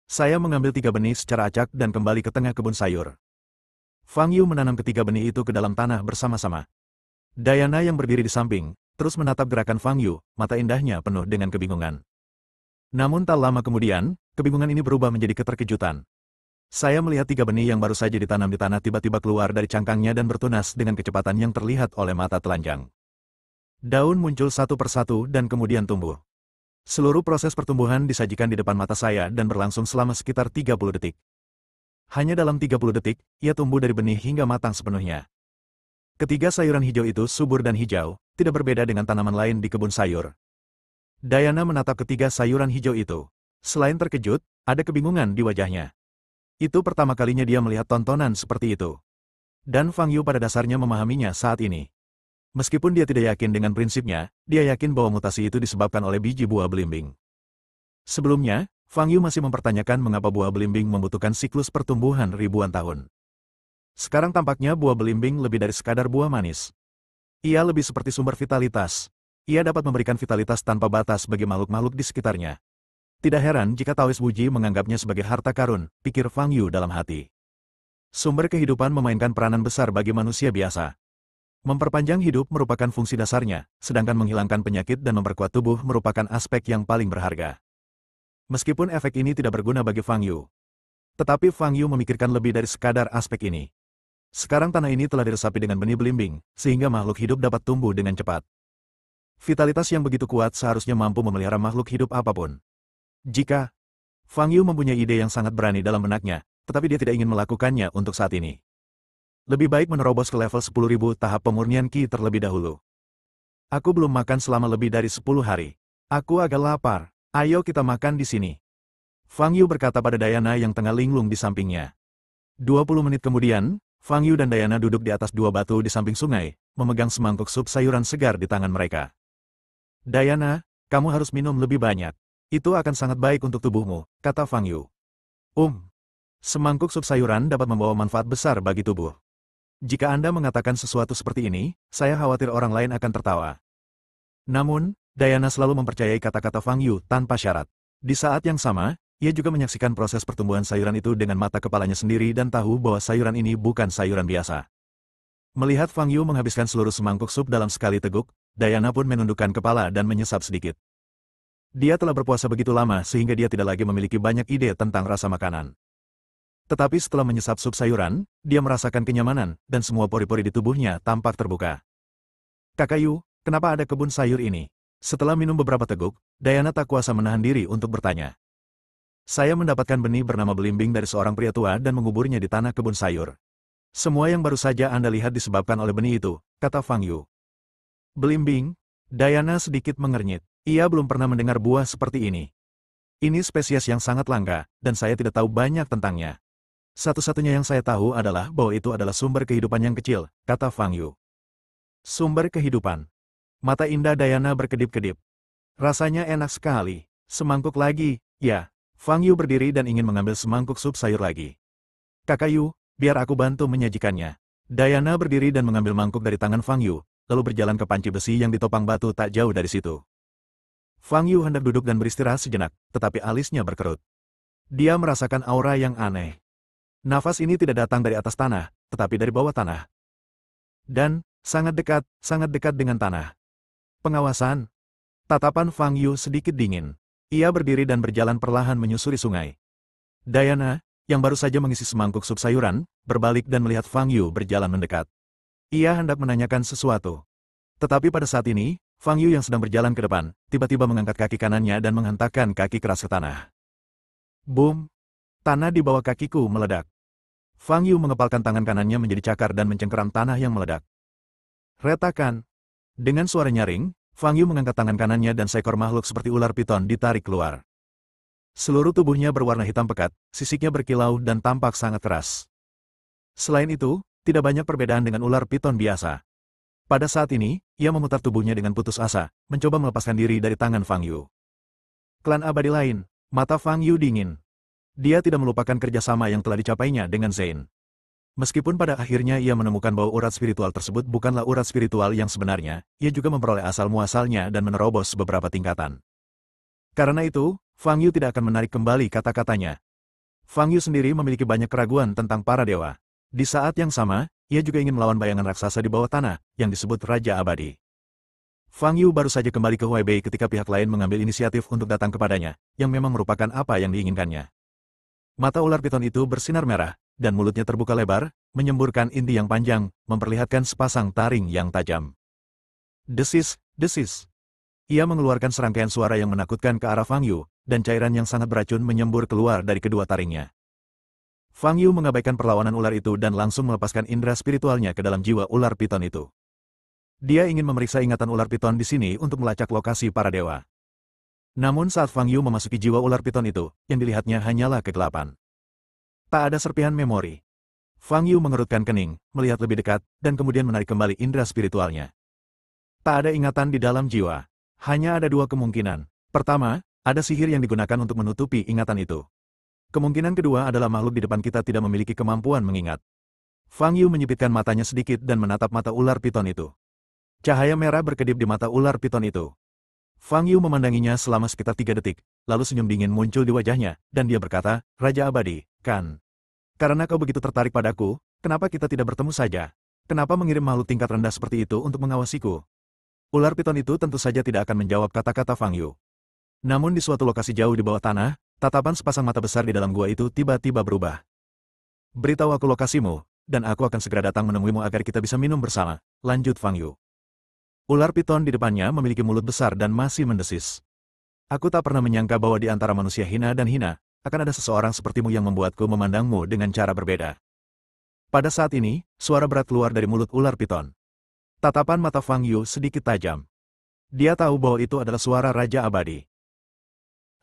Saya mengambil 3 benih secara acak dan kembali ke tengah kebun sayur. Fang Yu menanam ketiga benih itu ke dalam tanah bersama-sama. Diana yang berdiri di samping, terus menatap gerakan Fang Yu, mata indahnya penuh dengan kebingungan. Namun tak lama kemudian, kebingungan ini berubah menjadi keterkejutan. Saya melihat 3 benih yang baru saja ditanam di tanah tiba-tiba keluar dari cangkangnya dan bertunas dengan kecepatan yang terlihat oleh mata telanjang. Daun muncul satu persatu dan kemudian tumbuh. Seluruh proses pertumbuhan disajikan di depan mata saya dan berlangsung selama sekitar 30 detik. Hanya dalam 30 detik, ia tumbuh dari benih hingga matang sepenuhnya. Ketiga sayuran hijau itu subur dan hijau, tidak berbeda dengan tanaman lain di kebun sayur. Diana menatap ketiga sayuran hijau itu. Selain terkejut, ada kebingungan di wajahnya. Itu pertama kalinya dia melihat tontonan seperti itu. Dan Fang Yu pada dasarnya memahaminya saat ini. Meskipun dia tidak yakin dengan prinsipnya, dia yakin bahwa mutasi itu disebabkan oleh biji buah belimbing. Sebelumnya, Fang Yu masih mempertanyakan mengapa buah belimbing membutuhkan siklus pertumbuhan ribuan tahun. Sekarang tampaknya buah belimbing lebih dari sekadar buah manis. Ia lebih seperti sumber vitalitas. Ia dapat memberikan vitalitas tanpa batas bagi makhluk-makhluk di sekitarnya. Tidak heran jika Taois Wuji menganggapnya sebagai harta karun, pikir Fang Yu dalam hati. Sumber kehidupan memainkan peranan besar bagi manusia biasa. Memperpanjang hidup merupakan fungsi dasarnya, sedangkan menghilangkan penyakit dan memperkuat tubuh merupakan aspek yang paling berharga. Meskipun efek ini tidak berguna bagi Fang Yu. Tetapi Fang Yu memikirkan lebih dari sekadar aspek ini. Sekarang tanah ini telah diresapi dengan benih belimbing, sehingga makhluk hidup dapat tumbuh dengan cepat. Vitalitas yang begitu kuat seharusnya mampu memelihara makhluk hidup apapun. Jika Fang Yu mempunyai ide yang sangat berani dalam benaknya, tetapi dia tidak ingin melakukannya untuk saat ini. Lebih baik menerobos ke level 10.000 tahap pemurnian Qi terlebih dahulu. Aku belum makan selama lebih dari 10 hari. Aku agak lapar. Ayo kita makan di sini. Fang Yu berkata pada Diana yang tengah linglung di sampingnya. 20 menit kemudian, Fang Yu dan Diana duduk di atas 2 batu di samping sungai, memegang semangkuk sup sayuran segar di tangan mereka. Diana, kamu harus minum lebih banyak. Itu akan sangat baik untuk tubuhmu, kata Fang Yu. Semangkuk sup sayuran dapat membawa manfaat besar bagi tubuh. Jika Anda mengatakan sesuatu seperti ini, saya khawatir orang lain akan tertawa. Namun, Diana selalu mempercayai kata-kata Fang Yu tanpa syarat. Di saat yang sama, ia juga menyaksikan proses pertumbuhan sayuran itu dengan mata kepalanya sendiri dan tahu bahwa sayuran ini bukan sayuran biasa. Melihat Fang Yu menghabiskan seluruh semangkuk sup dalam sekali teguk, Diana pun menundukkan kepala dan menyesap sedikit. Dia telah berpuasa begitu lama sehingga dia tidak lagi memiliki banyak ide tentang rasa makanan. Tetapi setelah menyesap sup sayuran, dia merasakan kenyamanan, dan semua pori-pori di tubuhnya tampak terbuka. Kakak Yu, kenapa ada kebun sayur ini? Setelah minum beberapa teguk, Diana tak kuasa menahan diri untuk bertanya. Saya mendapatkan benih bernama belimbing dari seorang pria tua dan menguburnya di tanah kebun sayur. Semua yang baru saja Anda lihat disebabkan oleh benih itu, kata Fang Yu. Belimbing? Diana sedikit mengernyit. Ia belum pernah mendengar buah seperti ini. Ini spesies yang sangat langka, dan saya tidak tahu banyak tentangnya. Satu-satunya yang saya tahu adalah bahwa itu adalah sumber kehidupan yang kecil, kata Fang Yu. Sumber kehidupan. Mata indah Diana berkedip-kedip. Rasanya enak sekali. Semangkuk lagi, ya. Fang Yu berdiri dan ingin mengambil semangkuk sup sayur lagi. Kakak Yu, biar aku bantu menyajikannya. Diana berdiri dan mengambil mangkuk dari tangan Fang Yu, lalu berjalan ke panci besi yang ditopang batu tak jauh dari situ. Fang Yu hendak duduk dan beristirahat sejenak, tetapi alisnya berkerut. Dia merasakan aura yang aneh. Nafas ini tidak datang dari atas tanah, tetapi dari bawah tanah. Dan, sangat dekat dengan tanah. Pengawasan. Tatapan Fang Yu sedikit dingin. Ia berdiri dan berjalan perlahan menyusuri sungai. Diana, yang baru saja mengisi semangkuk sup sayuran, berbalik dan melihat Fang Yu berjalan mendekat. Ia hendak menanyakan sesuatu. Tetapi pada saat ini, Fang Yu yang sedang berjalan ke depan, tiba-tiba mengangkat kaki kanannya dan menghentakkan kaki keras ke tanah. Boom! Tanah di bawah kakiku meledak. Fang Yu mengepalkan tangan kanannya menjadi cakar dan mencengkeram tanah yang meledak. Retakan! Dengan suara nyaring, Fang Yu mengangkat tangan kanannya dan seekor makhluk seperti ular piton ditarik keluar. Seluruh tubuhnya berwarna hitam pekat, sisiknya berkilau dan tampak sangat keras. Selain itu, tidak banyak perbedaan dengan ular piton biasa. Pada saat ini, ia memutar tubuhnya dengan putus asa, mencoba melepaskan diri dari tangan Fang Yu. Klan abadi lain, mata Fang Yu dingin. Dia tidak melupakan kerjasama yang telah dicapainya dengan Zane. Meskipun pada akhirnya ia menemukan bahwa urat spiritual tersebut bukanlah urat spiritual yang sebenarnya, ia juga memperoleh asal-muasalnya dan menerobos beberapa tingkatan. Karena itu, Fang Yu tidak akan menarik kembali kata-katanya. Fang Yu sendiri memiliki banyak keraguan tentang para dewa. Di saat yang sama, ia juga ingin melawan bayangan raksasa di bawah tanah, yang disebut Raja Abadi. Fang Yu baru saja kembali ke Huaibei ketika pihak lain mengambil inisiatif untuk datang kepadanya, yang memang merupakan apa yang diinginkannya. Mata ular piton itu bersinar merah, dan mulutnya terbuka lebar, menyemburkan inti yang panjang, memperlihatkan sepasang taring yang tajam. Desis, desis. Ia mengeluarkan serangkaian suara yang menakutkan ke arah Fang Yu, dan cairan yang sangat beracun menyembur keluar dari kedua taringnya. Fang Yu mengabaikan perlawanan ular itu dan langsung melepaskan indera spiritualnya ke dalam jiwa ular piton itu. Dia ingin memeriksa ingatan ular piton di sini untuk melacak lokasi para dewa. Namun saat Fang Yu memasuki jiwa ular piton itu, yang dilihatnya hanyalah kegelapan. Tak ada serpihan memori. Fang Yu mengerutkan kening, melihat lebih dekat, dan kemudian menarik kembali indera spiritualnya. Tak ada ingatan di dalam jiwa. Hanya ada dua kemungkinan. Pertama, ada sihir yang digunakan untuk menutupi ingatan itu. Kemungkinan kedua adalah makhluk di depan kita tidak memiliki kemampuan mengingat. Fang Yu menyipitkan matanya sedikit dan menatap mata ular piton itu. Cahaya merah berkedip di mata ular piton itu. Fang Yu memandanginya selama sekitar 3 detik, lalu senyum dingin muncul di wajahnya, dan dia berkata, Raja Abadi, kan? Karena kau begitu tertarik padaku, kenapa kita tidak bertemu saja? Kenapa mengirim makhluk tingkat rendah seperti itu untuk mengawasiku? Ular piton itu tentu saja tidak akan menjawab kata-kata Fang Yu. Namun di suatu lokasi jauh di bawah tanah, tatapan sepasang mata besar di dalam gua itu tiba-tiba berubah. Beritahu aku lokasimu, dan aku akan segera datang menemuimu agar kita bisa minum bersama, lanjut Fang Yu. Ular piton di depannya memiliki mulut besar dan masih mendesis. Aku tak pernah menyangka bahwa di antara manusia hina dan hina, akan ada seseorang sepertimu yang membuatku memandangmu dengan cara berbeda. Pada saat ini, suara berat keluar dari mulut ular piton. Tatapan mata Fang Yu sedikit tajam. Dia tahu bahwa itu adalah suara Raja Abadi.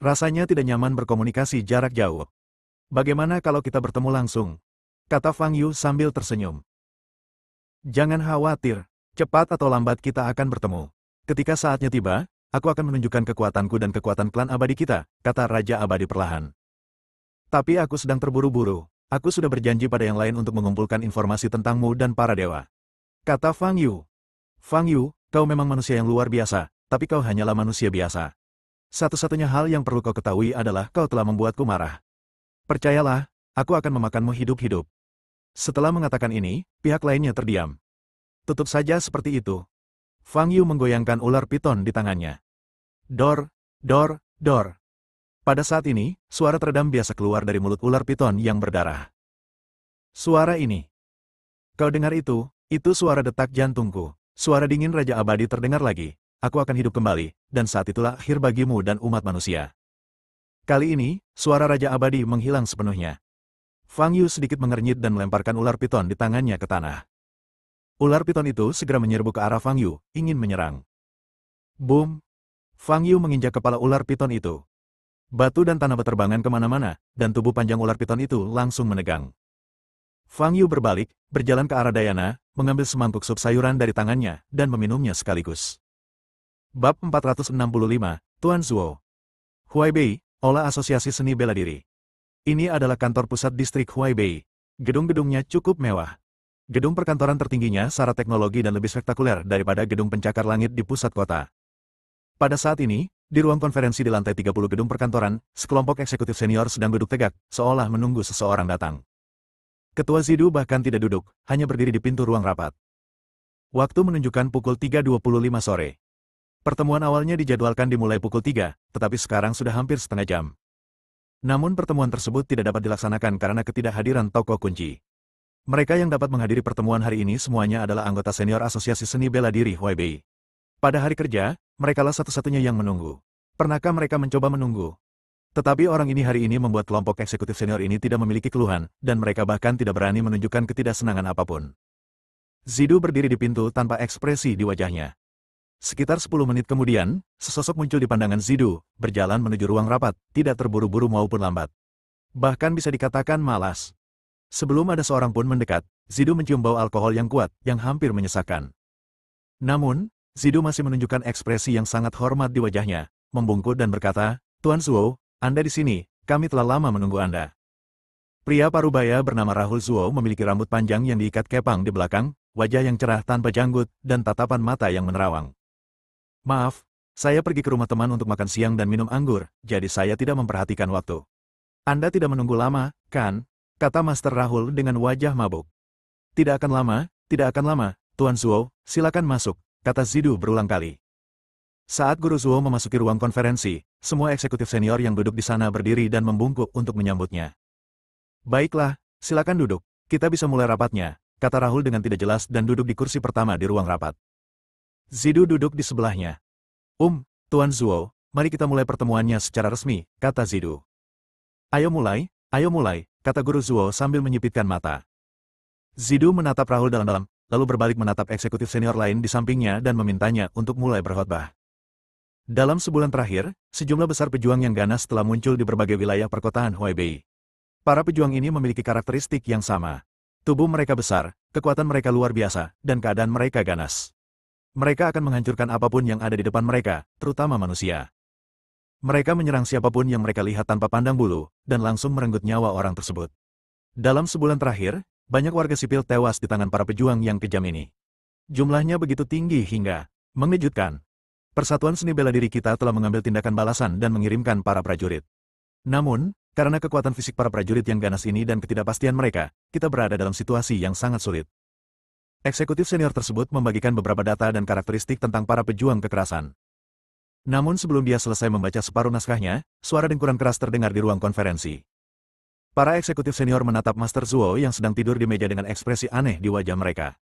Rasanya tidak nyaman berkomunikasi jarak jauh. Bagaimana kalau kita bertemu langsung? Kata Fang Yu sambil tersenyum. Jangan khawatir, cepat atau lambat kita akan bertemu. Ketika saatnya tiba, aku akan menunjukkan kekuatanku dan kekuatan klan abadi kita, kata Raja Abadi perlahan. Tapi aku sedang terburu-buru. Aku sudah berjanji pada yang lain untuk mengumpulkan informasi tentangmu dan para dewa. Kata Fang Yu. Fang Yu, kau memang manusia yang luar biasa, tapi kau hanyalah manusia biasa. Satu-satunya hal yang perlu kau ketahui adalah kau telah membuatku marah. Percayalah, aku akan memakanmu hidup-hidup. Setelah mengatakan ini, pihak lainnya terdiam. Tutup saja seperti itu. Fang Yu menggoyangkan ular piton di tangannya. Dor, dor, dor. Pada saat ini, suara teredam biasa keluar dari mulut ular piton yang berdarah. Suara ini. Kau dengar itu suara detak jantungku. Suara dingin Raja Abadi terdengar lagi. Aku akan hidup kembali, dan saat itulah akhir bagimu dan umat manusia. Kali ini, suara Raja Abadi menghilang sepenuhnya. Fang Yu sedikit mengernyit dan melemparkan ular piton di tangannya ke tanah. Ular piton itu segera menyerbu ke arah Fang Yu, ingin menyerang. Boom! Fang Yu menginjak kepala ular piton itu. Batu dan tanah berterbangan kemana-mana, dan tubuh panjang ular piton itu langsung menegang. Fang Yu berbalik, berjalan ke arah Diana, mengambil semangkuk sup sayuran dari tangannya, dan meminumnya sekaligus. Bab 465, Tuan Zuo. Huaibei, Olah Asosiasi Seni Bela Diri. Ini adalah kantor pusat distrik Huaibei. Gedung-gedungnya cukup mewah. Gedung perkantoran tertingginya syarat teknologi dan lebih spektakuler daripada gedung pencakar langit di pusat kota. Pada saat ini, di ruang konferensi di lantai 30 gedung perkantoran, sekelompok eksekutif senior sedang duduk tegak, seolah menunggu seseorang datang. Ketua Zidu bahkan tidak duduk, hanya berdiri di pintu ruang rapat. Waktu menunjukkan pukul 3.25 sore. Pertemuan awalnya dijadwalkan dimulai pukul 3, tetapi sekarang sudah hampir setengah jam. Namun pertemuan tersebut tidak dapat dilaksanakan karena ketidakhadiran tokoh kunci. Mereka yang dapat menghadiri pertemuan hari ini semuanya adalah anggota senior Asosiasi Seni Bela Diri Huaibei. Pada hari kerja, merekalah satu-satunya yang menunggu. Pernahkah mereka mencoba menunggu? Tetapi orang ini hari ini membuat kelompok eksekutif senior ini tidak memiliki keluhan, dan mereka bahkan tidak berani menunjukkan ketidaksenangan apapun. Zidu berdiri di pintu tanpa ekspresi di wajahnya. Sekitar 10 menit kemudian, sesosok muncul di pandangan Zidu, berjalan menuju ruang rapat, tidak terburu-buru maupun lambat. Bahkan bisa dikatakan malas. Sebelum ada seorang pun mendekat, Zidu mencium bau alkohol yang kuat, yang hampir menyesakkan. Namun, Zidu masih menunjukkan ekspresi yang sangat hormat di wajahnya, membungkuk dan berkata, "Tuan Zuo, Anda di sini, kami telah lama menunggu Anda." Pria parubaya bernama Rahul Zuo memiliki rambut panjang yang diikat kepang di belakang, wajah yang cerah tanpa janggut, dan tatapan mata yang menerawang. "Maaf, saya pergi ke rumah teman untuk makan siang dan minum anggur, jadi saya tidak memperhatikan waktu." "Anda tidak menunggu lama, kan?" kata Master Rahul dengan wajah mabuk. Tidak akan lama, Tuan Zuo, silakan masuk," kata Zidu berulang kali. Saat Guru Zuo memasuki ruang konferensi, semua eksekutif senior yang duduk di sana berdiri dan membungkuk untuk menyambutnya. "Baiklah, silakan duduk, kita bisa mulai rapatnya," kata Rahul dengan tidak jelas dan duduk di kursi pertama di ruang rapat. Zidu duduk di sebelahnya. Tuan Zuo, mari kita mulai pertemuannya secara resmi," kata Zidu. Ayo mulai," kata Guru Zuo sambil menyipitkan mata. Zidu menatap Rahul dalam-dalam, lalu berbalik menatap eksekutif senior lain di sampingnya dan memintanya untuk mulai berkhotbah. Dalam sebulan terakhir, sejumlah besar pejuang yang ganas telah muncul di berbagai wilayah perkotaan Huaibei. Para pejuang ini memiliki karakteristik yang sama. Tubuh mereka besar, kekuatan mereka luar biasa, dan keadaan mereka ganas. Mereka akan menghancurkan apapun yang ada di depan mereka, terutama manusia. Mereka menyerang siapapun yang mereka lihat tanpa pandang bulu, dan langsung merenggut nyawa orang tersebut. Dalam sebulan terakhir, banyak warga sipil tewas di tangan para pejuang yang kejam ini. Jumlahnya begitu tinggi hingga mengejutkan. Persatuan Seni Bela Diri kita telah mengambil tindakan balasan dan mengirimkan para prajurit. Namun, karena kekuatan fisik para prajurit yang ganas ini dan ketidakpastian mereka, kita berada dalam situasi yang sangat sulit. Eksekutif senior tersebut membagikan beberapa data dan karakteristik tentang para pejuang kekerasan. Namun sebelum dia selesai membaca separuh naskahnya, suara dengkuran keras terdengar di ruang konferensi. Para eksekutif senior menatap Master Zuo yang sedang tidur di meja dengan ekspresi aneh di wajah mereka.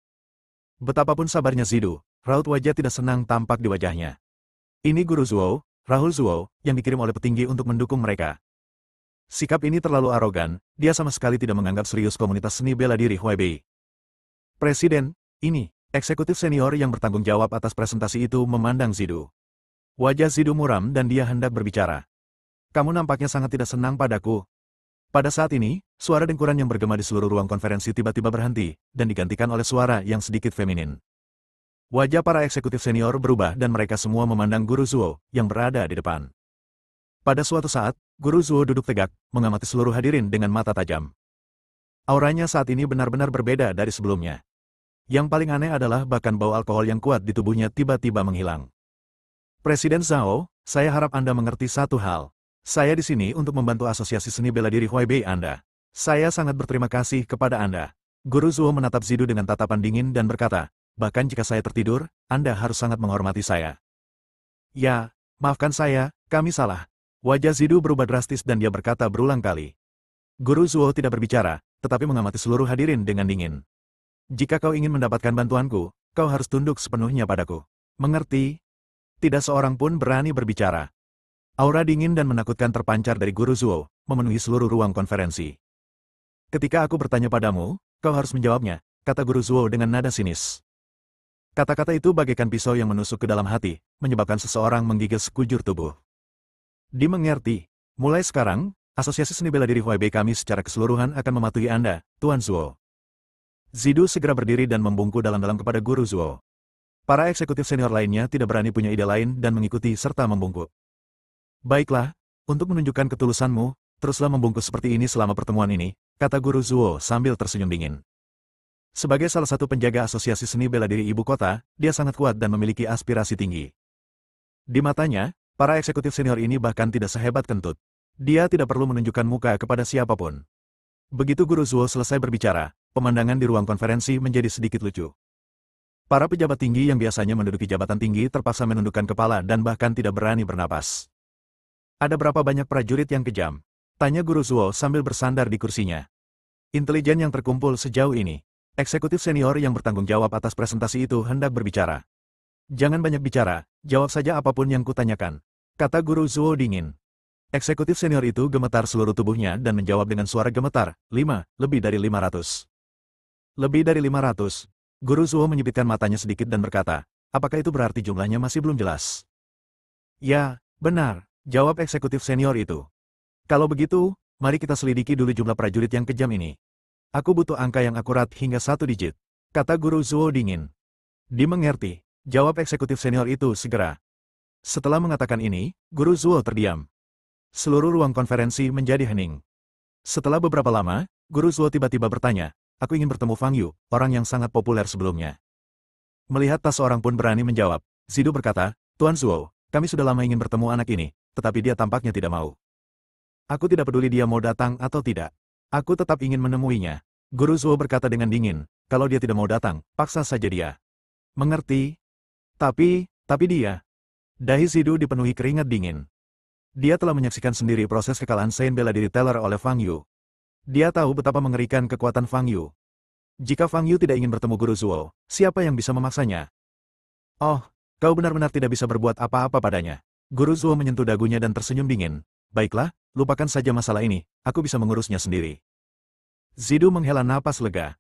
Betapapun sabarnya Zidu, raut wajah tidak senang tampak di wajahnya. Ini Guru Zuo, Rahul Zuo, yang dikirim oleh petinggi untuk mendukung mereka. Sikap ini terlalu arogan, dia sama sekali tidak menganggap serius komunitas seni bela diri Huaibei. "Presiden, ini," eksekutif senior yang bertanggung jawab atas presentasi itu memandang Zidu. Wajah Zidu muram dan dia hendak berbicara. "Kamu nampaknya sangat tidak senang padaku." Pada saat ini, suara dengkuran yang bergema di seluruh ruang konferensi tiba-tiba berhenti, dan digantikan oleh suara yang sedikit feminin. Wajah para eksekutif senior berubah dan mereka semua memandang Guru Zuo, yang berada di depan. Pada suatu saat, Guru Zuo duduk tegak, mengamati seluruh hadirin dengan mata tajam. Auranya saat ini benar-benar berbeda dari sebelumnya. Yang paling aneh adalah bahkan bau alkohol yang kuat di tubuhnya tiba-tiba menghilang. "Presiden Zhao, saya harap Anda mengerti satu hal. Saya di sini untuk membantu Asosiasi Seni Bela Diri Huaibei Anda. Saya sangat berterima kasih kepada Anda." Guru Zuo menatap Zidu dengan tatapan dingin dan berkata, "Bahkan jika saya tertidur, Anda harus sangat menghormati saya." "Ya, maafkan saya, kami salah." Wajah Zidu berubah drastis dan dia berkata berulang kali. Guru Zuo tidak berbicara, tetapi mengamati seluruh hadirin dengan dingin. "Jika kau ingin mendapatkan bantuanku, kau harus tunduk sepenuhnya padaku. Mengerti?" Tidak seorang pun berani berbicara. Aura dingin dan menakutkan terpancar dari Guru Zuo, memenuhi seluruh ruang konferensi. "Ketika aku bertanya padamu, kau harus menjawabnya," kata Guru Zuo dengan nada sinis. Kata-kata itu bagaikan pisau yang menusuk ke dalam hati, menyebabkan seseorang menggigil sekujur tubuh. "Dimengerti. Mulai sekarang, Asosiasi Seni Bela Diri Huaibei kami secara keseluruhan akan mematuhi Anda, Tuan Zuo." Zidu segera berdiri dan membungkuk dalam-dalam kepada Guru Zuo. Para eksekutif senior lainnya tidak berani punya ide lain dan mengikuti serta membungkuk. "Baiklah, untuk menunjukkan ketulusanmu, teruslah membungkuk seperti ini selama pertemuan ini," kata Guru Zuo sambil tersenyum dingin. Sebagai salah satu penjaga Asosiasi Seni Bela Diri Ibu Kota, dia sangat kuat dan memiliki aspirasi tinggi. Di matanya, para eksekutif senior ini bahkan tidak sehebat kentut. Dia tidak perlu menunjukkan muka kepada siapapun. Begitu Guru Zuo selesai berbicara, pemandangan di ruang konferensi menjadi sedikit lucu. Para pejabat tinggi yang biasanya menduduki jabatan tinggi terpaksa menundukkan kepala dan bahkan tidak berani bernapas. Ada berapa banyak prajurit yang kejam? Tanya Guru Zuo sambil bersandar di kursinya. Intelijen yang terkumpul sejauh ini. Eksekutif senior yang bertanggung jawab atas presentasi itu hendak berbicara. Jangan banyak bicara, jawab saja apapun yang kutanyakan, kata Guru Zuo dingin. Eksekutif senior itu gemetar seluruh tubuhnya dan menjawab dengan suara gemetar, lebih dari 500. Lebih dari 500. Guru Zuo menyipitkan matanya sedikit dan berkata, apakah itu berarti jumlahnya masih belum jelas? Ya, benar, jawab eksekutif senior itu. Kalau begitu, mari kita selidiki dulu jumlah prajurit yang kejam ini. Aku butuh angka yang akurat hingga 1 digit, kata Guru Zuo dingin. Dimengerti, jawab eksekutif senior itu segera. Setelah mengatakan ini, Guru Zuo terdiam. Seluruh ruang konferensi menjadi hening. Setelah beberapa lama, Guru Zuo tiba-tiba bertanya, aku ingin bertemu Fang Yu, orang yang sangat populer sebelumnya. Melihat tak seorang pun berani menjawab, Zidu berkata, Tuan Zuo, kami sudah lama ingin bertemu anak ini, tetapi dia tampaknya tidak mau. Aku tidak peduli dia mau datang atau tidak. Aku tetap ingin menemuinya. Guru Zuo berkata dengan dingin, kalau dia tidak mau datang, paksa saja dia. Mengerti? Tapi dia. Dahi Zidu dipenuhi keringat dingin. Dia telah menyaksikan sendiri proses kekalahan Saint bela diri Teller oleh Fang Yu. Dia tahu betapa mengerikan kekuatan Fang Yu. Jika Fang Yu tidak ingin bertemu Guru Zuo, siapa yang bisa memaksanya? Oh, kau benar-benar tidak bisa berbuat apa-apa padanya. Guru Zuo menyentuh dagunya dan tersenyum dingin. Baiklah, lupakan saja masalah ini, aku bisa mengurusnya sendiri. Zidu menghela napas lega.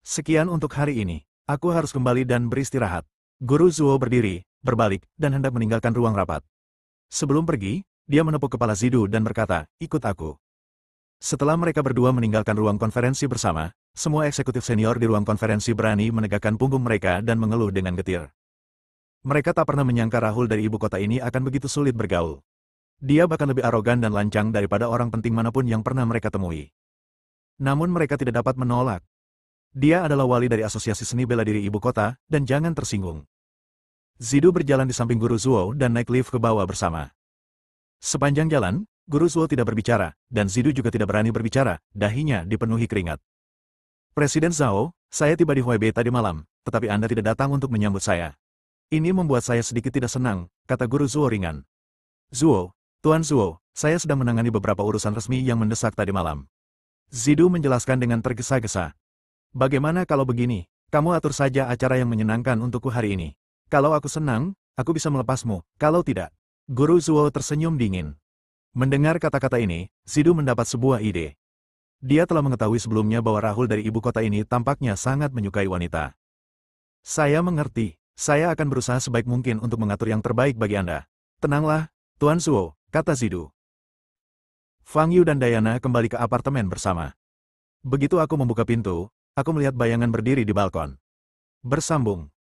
Sekian untuk hari ini, aku harus kembali dan beristirahat. Guru Zuo berdiri, berbalik, dan hendak meninggalkan ruang rapat. Sebelum pergi, dia menepuk kepala Zidu dan berkata, ikut aku. Setelah mereka berdua meninggalkan ruang konferensi bersama, semua eksekutif senior di ruang konferensi berani menegakkan punggung mereka dan mengeluh dengan getir. Mereka tak pernah menyangka Rahul dari ibu kota ini akan begitu sulit bergaul. Dia bahkan lebih arogan dan lancang daripada orang penting manapun yang pernah mereka temui. Namun mereka tidak dapat menolak. Dia adalah wali dari Asosiasi Seni Bela Diri Ibu Kota, dan jangan tersinggung. Zidu berjalan di samping Guru Zuo dan naik lift ke bawah bersama. Sepanjang jalan, Guru Zuo tidak berbicara, dan Zidu juga tidak berani berbicara, dahinya dipenuhi keringat. Presiden Zhao, saya tiba di Huaibei tadi malam, tetapi Anda tidak datang untuk menyambut saya. Ini membuat saya sedikit tidak senang, kata Guru Zuo ringan. Zuo, Tuan Zuo, saya sedang menangani beberapa urusan resmi yang mendesak tadi malam. Zidu menjelaskan dengan tergesa-gesa. Bagaimana kalau begini, kamu atur saja acara yang menyenangkan untukku hari ini. Kalau aku senang, aku bisa melepasmu, kalau tidak. Guru Zuo tersenyum dingin. Mendengar kata-kata ini, Zidu mendapat sebuah ide. Dia telah mengetahui sebelumnya bahwa Rahul dari ibu kota ini tampaknya sangat menyukai wanita. Saya mengerti, saya akan berusaha sebaik mungkin untuk mengatur yang terbaik bagi Anda. Tenanglah, Tuan Zuo, kata Zidu. Fang Yu dan Diana kembali ke apartemen bersama. Begitu aku membuka pintu, aku melihat bayangan berdiri di balkon. Bersambung.